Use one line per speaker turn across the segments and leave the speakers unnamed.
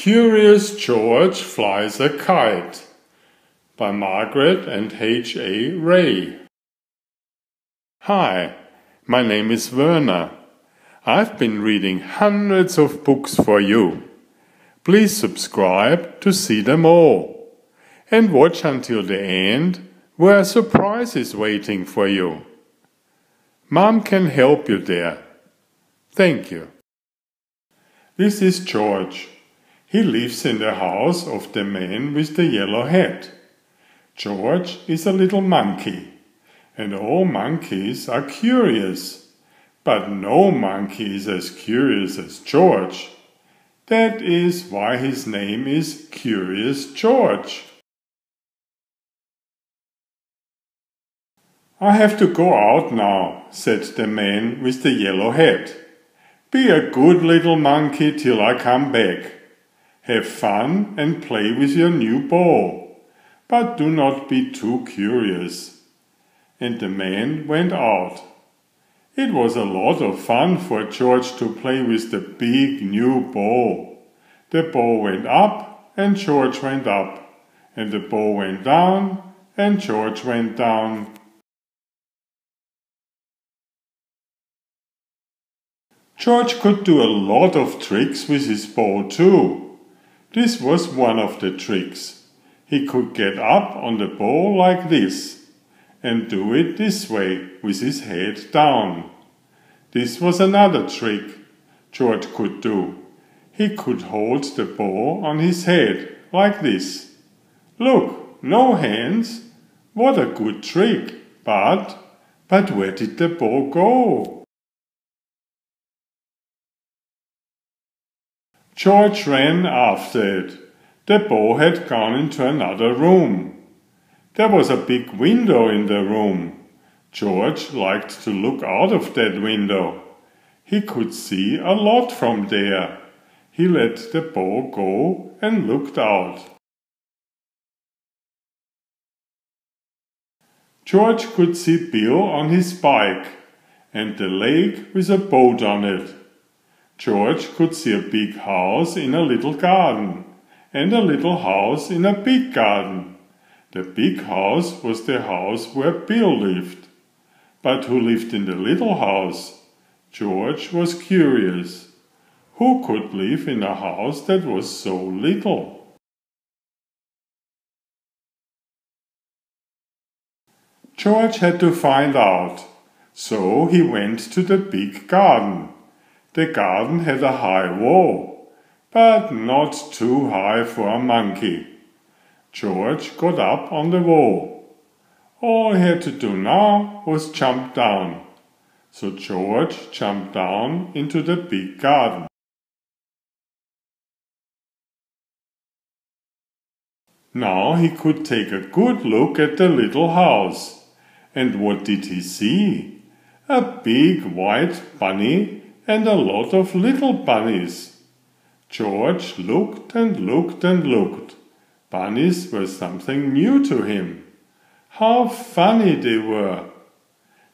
Curious George Flies a Kite by Margret H.A. Hi, my name is Werner. I've been reading hundreds of books for you. Please subscribe to see them all. And watch until the end, where a surprise is waiting for you. Mom can help you there. Thank you. This is George. He lives in the house of the man with the yellow hat. George is a little monkey, and all monkeys are curious. But no monkey is as curious as George. That is why his name is Curious George. "I have to go out now," said the man with the yellow hat. "Be a good little monkey till I come back. Have fun and play with your new ball, but do not be too curious." And the man went out. It was a lot of fun for George to play with the big new ball. The ball went up and George went up, and the ball went down and George went down. George could do a lot of tricks with his ball too. This was one of the tricks. He could get up on the ball like this, and do it this way with his head down. This was another trick George could do. He could hold the ball on his head like this. Look, no hands. What a good trick. But where did the ball go? George ran after it. The ball had gone into another room. There was a big window in the room. George liked to look out of that window. He could see a lot from there. He let the ball go and looked out. George could see Bill on his bike and the lake with a boat on it. George could see a big house in a little garden, and a little house in a big garden. The big house was the house where Bill lived. But who lived in the little house? George was curious. Who could live in a house that was so little? George had to find out, so he went to the big garden. The garden had a high wall, but not too high for a monkey. George got up on the wall. All he had to do now was jump down. So George jumped down into the big garden. Now he could take a good look at the little house. And what did he see? A big white bunny and a lot of little bunnies. George looked and looked and looked. Bunnies were something new to him. How funny they were!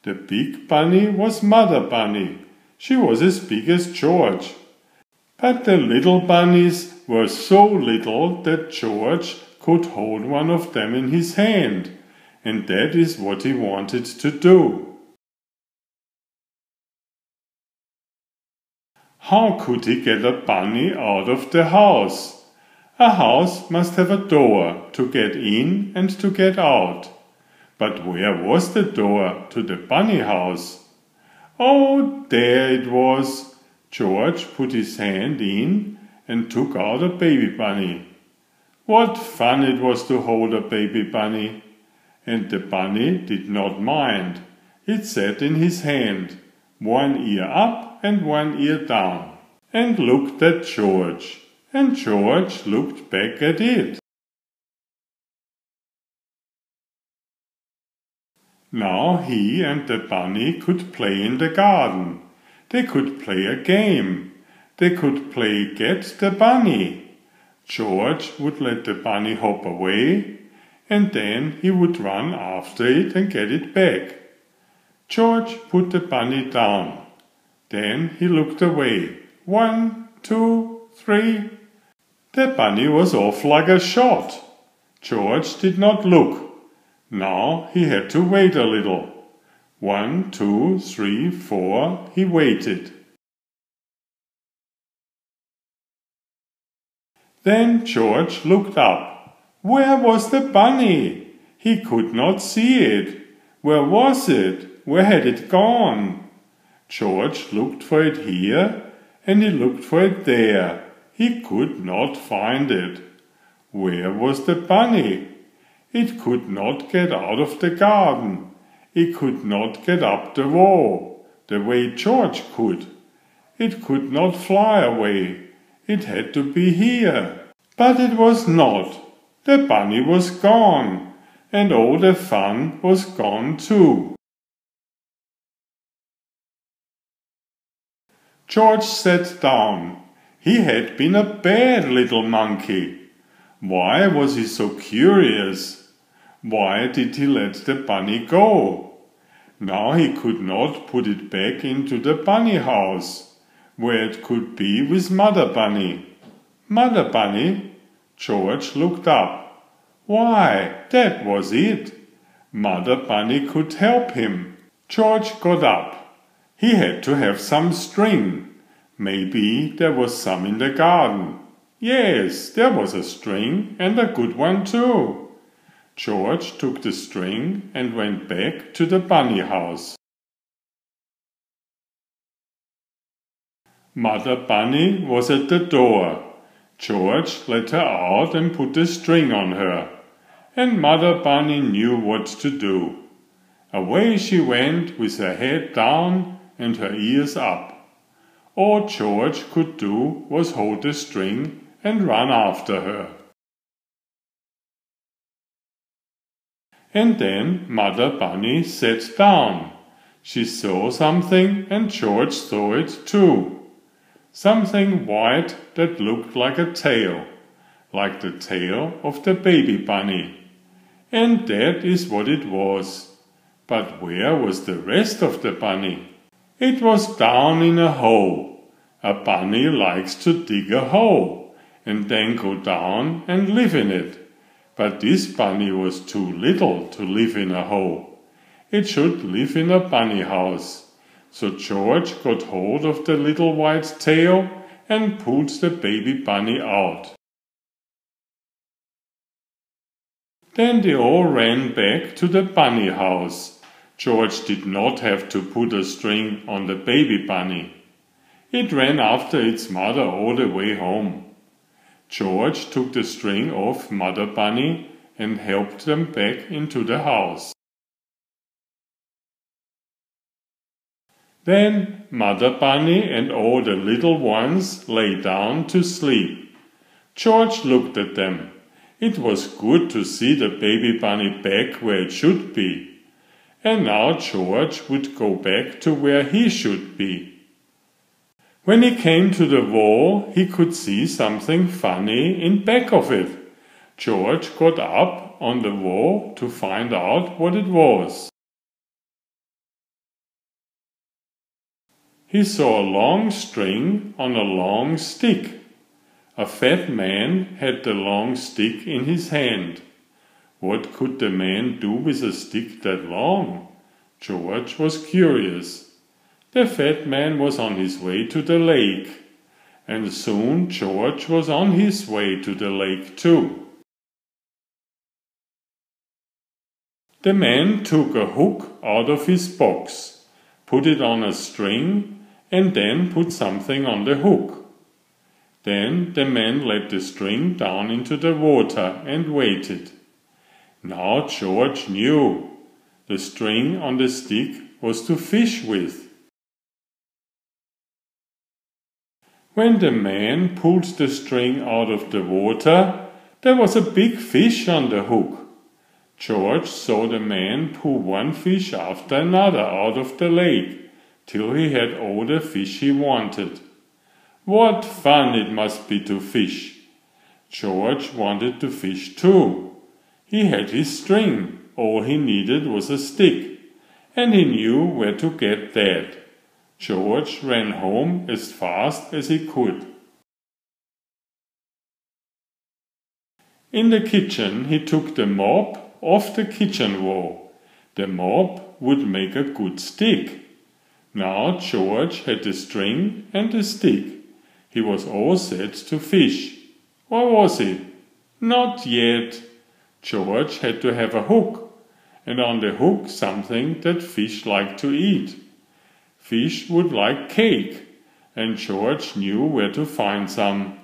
The big bunny was Mother Bunny. She was as big as George. But the little bunnies were so little that George could hold one of them in his hand, and that is what he wanted to do. How could he get a bunny out of the house? A house must have a door to get in and to get out. But where was the door to the bunny house? Oh, there it was. George put his hand in and took out a baby bunny. What fun it was to hold a baby bunny! And the bunny did not mind. It sat in his hand, one ear up and one ear down, and looked at George, and George looked back at it. Now he and the bunny could play in the garden. They could play a game. They could play Get the Bunny. George would let the bunny hop away, and then he would run after it and get it back. George put the bunny down. Then he looked away. 1, 2, 3. The bunny was off like a shot. George did not look. Now he had to wait a little. 1, 2, 3, 4, he waited. Then George looked up. Where was the bunny? He could not see it. Where was it? Where had it gone? George looked for it here, and he looked for it there. He could not find it. Where was the bunny? It could not get out of the garden. It could not get up the wall, the way George could. It could not fly away. It had to be here. But it was not. The bunny was gone, and all the fun was gone too. George sat down. He had been a bad little monkey. Why was he so curious? Why did he let the bunny go? Now he could not put it back into the bunny house, where it could be with Mother Bunny. Mother Bunny? George looked up. Why, that was it. Mother Bunny could help him. George got up. He had to have some string. Maybe there was some in the garden. Yes, there was a string, and a good one too. George took the string and went back to the bunny house. Mother Bunny was at the door. George let her out and put the string on her. And Mother Bunny knew what to do. Away she went with her head down and her ears up. All George could do was hold the string and run after her. And then Mother Bunny sat down. She saw something and George saw it too. Something white that looked like a tail, like the tail of the baby bunny. And that is what it was. But where was the rest of the bunny? It was down in a hole. A bunny likes to dig a hole and then go down and live in it. But this bunny was too little to live in a hole. It should live in a bunny house. So George got hold of the little white tail and pulled the baby bunny out. Then they all ran back to the bunny house. George did not have to put a string on the baby bunny. It ran after its mother all the way home. George took the string off Mother Bunny and helped them back into the house. Then Mother Bunny and all the little ones lay down to sleep. George looked at them. It was good to see the baby bunny back where it should be. And now George would go back to where he should be. When he came to the wall, he could see something funny in back of it. George got up on the wall to find out what it was. He saw a long string on a long stick. A fat man had the long stick in his hand. What could the man do with a stick that long? George was curious. The fat man was on his way to the lake, and soon George was on his way to the lake too. The man took a hook out of his box, put it on a string, and then put something on the hook. Then the man let the string down into the water and waited. Now George knew. The string on the stick was to fish with. When the man pulled the string out of the water, there was a big fish on the hook. George saw the man pull one fish after another out of the lake, till he had all the fish he wanted. What fun it must be to fish! George wanted to fish too. He had his string, all he needed was a stick, and he knew where to get that. George ran home as fast as he could. In the kitchen he took the mop off the kitchen wall. The mop would make a good stick. Now George had the string and the stick. He was all set to fish. Or was he? Not yet. George had to have a hook, and on the hook something that fish like to eat. Fish would like cake, and George knew where to find some.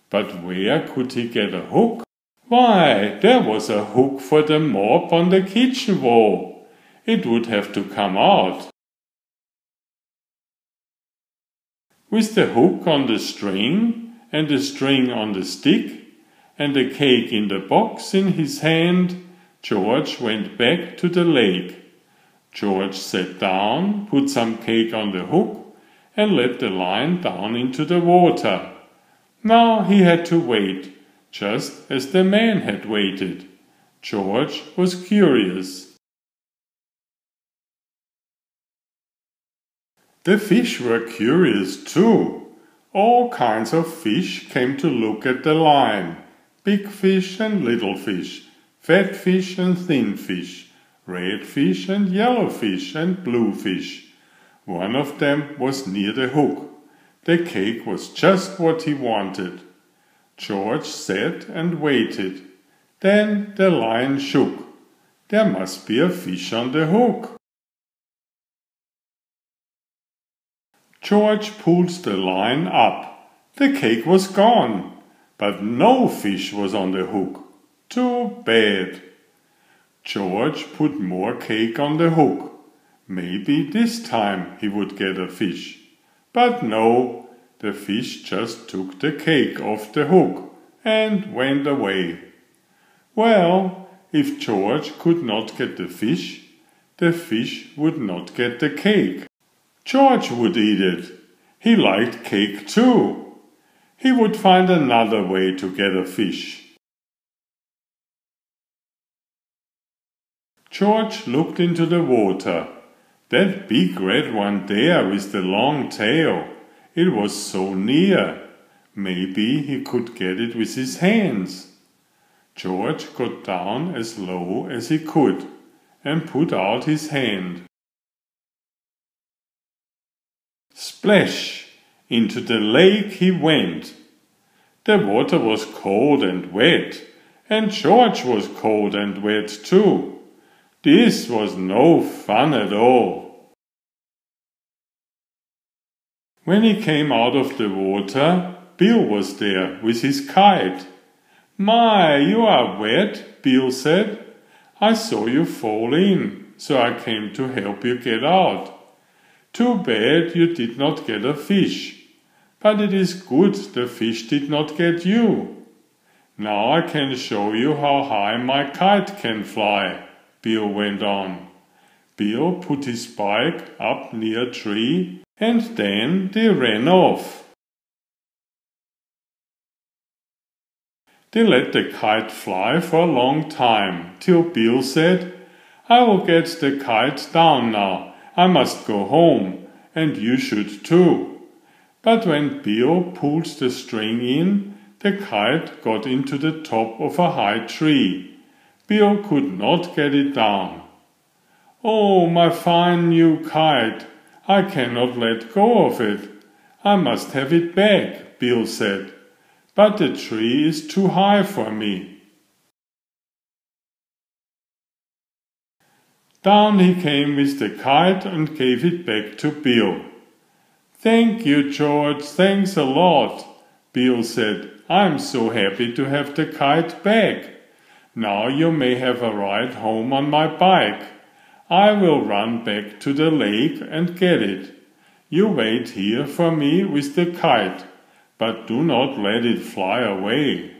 But where could he get a hook? Why, there was a hook for the mop on the kitchen wall. It would have to come out. With the hook on the string, and the string on the stick, and the cake in the box in his hand, George went back to the lake. George sat down, put some cake on the hook, and let the line down into the water. Now he had to wait, just as the man had waited. George was curious. The fish were curious too. All kinds of fish came to look at the line. Big fish and little fish, fat fish and thin fish, red fish and yellow fish and blue fish. One of them was near the hook. The cake was just what he wanted. George sat and waited. Then the line shook. There must be a fish on the hook. George pulled the line up. The cake was gone, but no fish was on the hook. Too bad. George put more cake on the hook. Maybe this time he would get a fish. But no, the fish just took the cake off the hook and went away. Well, if George could not get the fish would not get the cake. George would eat it. He liked cake too. He would find another way to get a fish. George looked into the water. That big red one there with the long tail, it was so near. Maybe he could get it with his hands. George got down as low as he could and put out his hand. Splash! Into the lake he went. The water was cold and wet, and George was cold and wet too. This was no fun at all. When he came out of the water, Bill was there with his kite. "My, you are wet," Bill said. "I saw you fall in, so I came to help you get out. Too bad you did not get a fish, but it is good the fish did not get you. Now I can show you how high my kite can fly," Bill went on. Bill put his bike up near a tree and then they ran off. They let the kite fly for a long time, till Bill said, "I will get the kite down now. I must go home, and you should too." But when Bill pulled the string in, the kite got into the top of a high tree. Bill could not get it down. "Oh, my fine new kite, I cannot let go of it. I must have it back," Bill said. "But the tree is too high for me." Down he came with the kite and gave it back to Bill. "Thank you, George, thanks a lot," Bill said. "I'm so happy to have the kite back. Now you may have a ride home on my bike. I will run back to the lake and get it. You wait here for me with the kite, but do not let it fly away."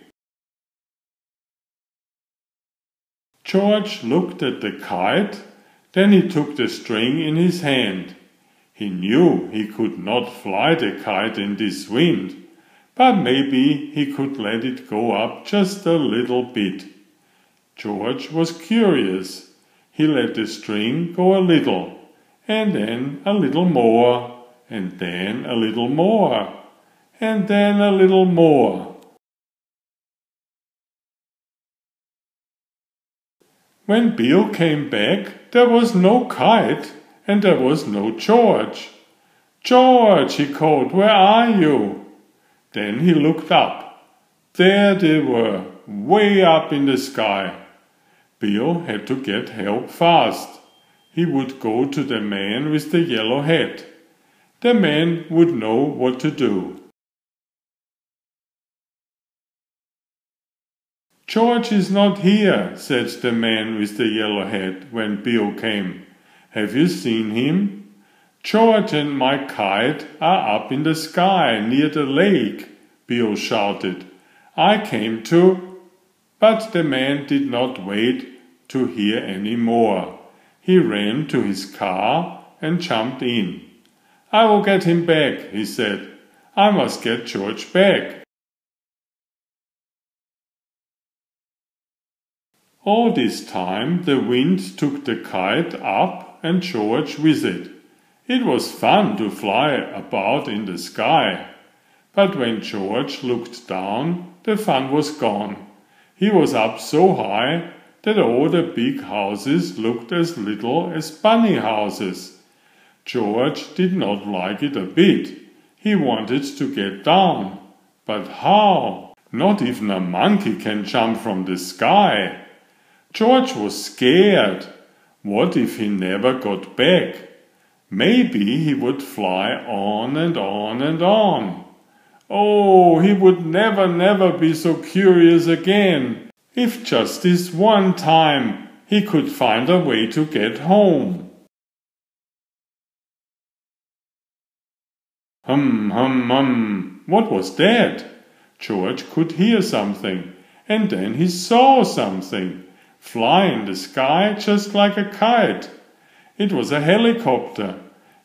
George looked at the kite. Then he took the string in his hand. He knew he could not fly the kite in this wind, but maybe he could let it go up just a little bit. George was curious. He let the string go a little, and then a little more, and then a little more, and then a little more. When Bill came back, there was no Kite and there was no George. "George," he called, "where are you?" Then he looked up. There they were, way up in the sky. Bill had to get help fast. He would go to the man with the yellow hat. The man would know what to do. "George is not here," said the man with the yellow hat when Bill came. "Have you seen him?" "George and my kite are up in the sky near the lake," Bill shouted. "I came to—" But the man did not wait to hear any more. He ran to his car and jumped in. "I will get him back," he said. "I must get George back." All this time the wind took the kite up and George with it. It was fun to fly about in the sky. But when George looked down, the fun was gone. He was up so high that all the big houses looked as little as bunny houses. George did not like it a bit. He wanted to get down. But how? Not even a monkey can jump from the sky. George was scared. What if he never got back? Maybe he would fly on and on and on. Oh, he would never be so curious again. If just this one time he could find a way to get home. Hum. What was that? George could hear something, and then he saw something fly in the sky just like a kite. It was a helicopter,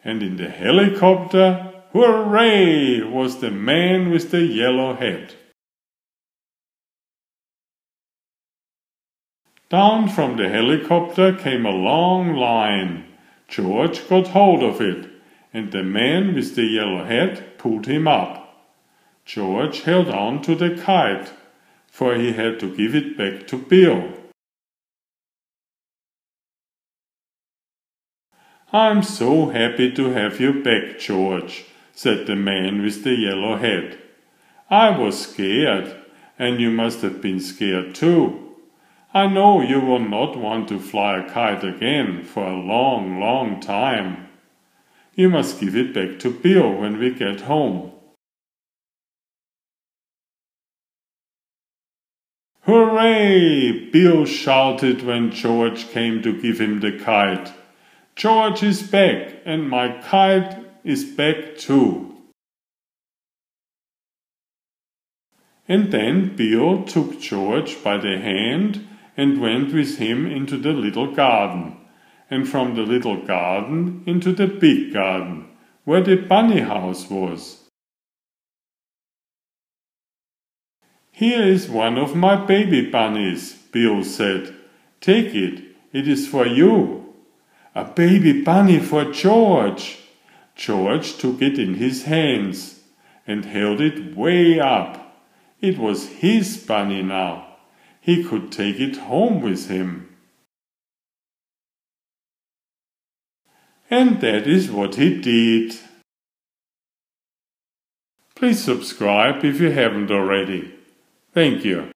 and in the helicopter, hooray, was the man with the yellow hat. Down from the helicopter came a long line. George got hold of it, and the man with the yellow hat pulled him up. George held on to the kite, for he had to give it back to Bill. "I'm so happy to have you back, George," said the man with the yellow hat. "I was scared, and you must have been scared too. I know you will not want to fly a kite again for a long time. You must give it back to Bill when we get home." "Hooray!" Bill shouted when George came to give him the kite. "George is back, and my kite is back too." And then Bill took George by the hand and went with him into the little garden, and from the little garden into the big garden, where the bunny house was. "Here is one of my baby bunnies," Bill said. "Take it, it is for you." A baby bunny for George! George took it in his hands and held it way up. It was his bunny now. He could take it home with him. And that is what he did. Please subscribe if you haven't already. Thank you.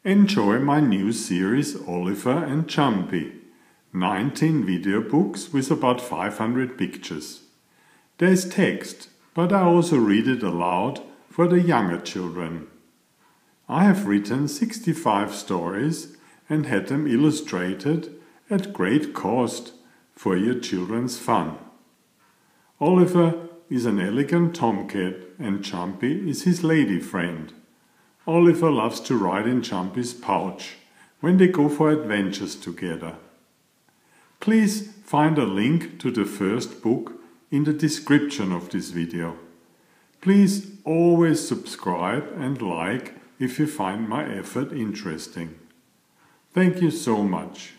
Enjoy my new series Oliver and Jumpy. 19 video books with about 500 pictures. There is text, but I also read it aloud for the younger children. I have written 65 stories and had them illustrated at great cost for your children's fun. Oliver is an elegant tomcat and Jumpy is his lady friend. Oliver loves to ride in Jumpy's pouch when they go for adventures together. Please find a link to the first book in the description of this video. Please always subscribe and like if you find my effort interesting. Thank you so much.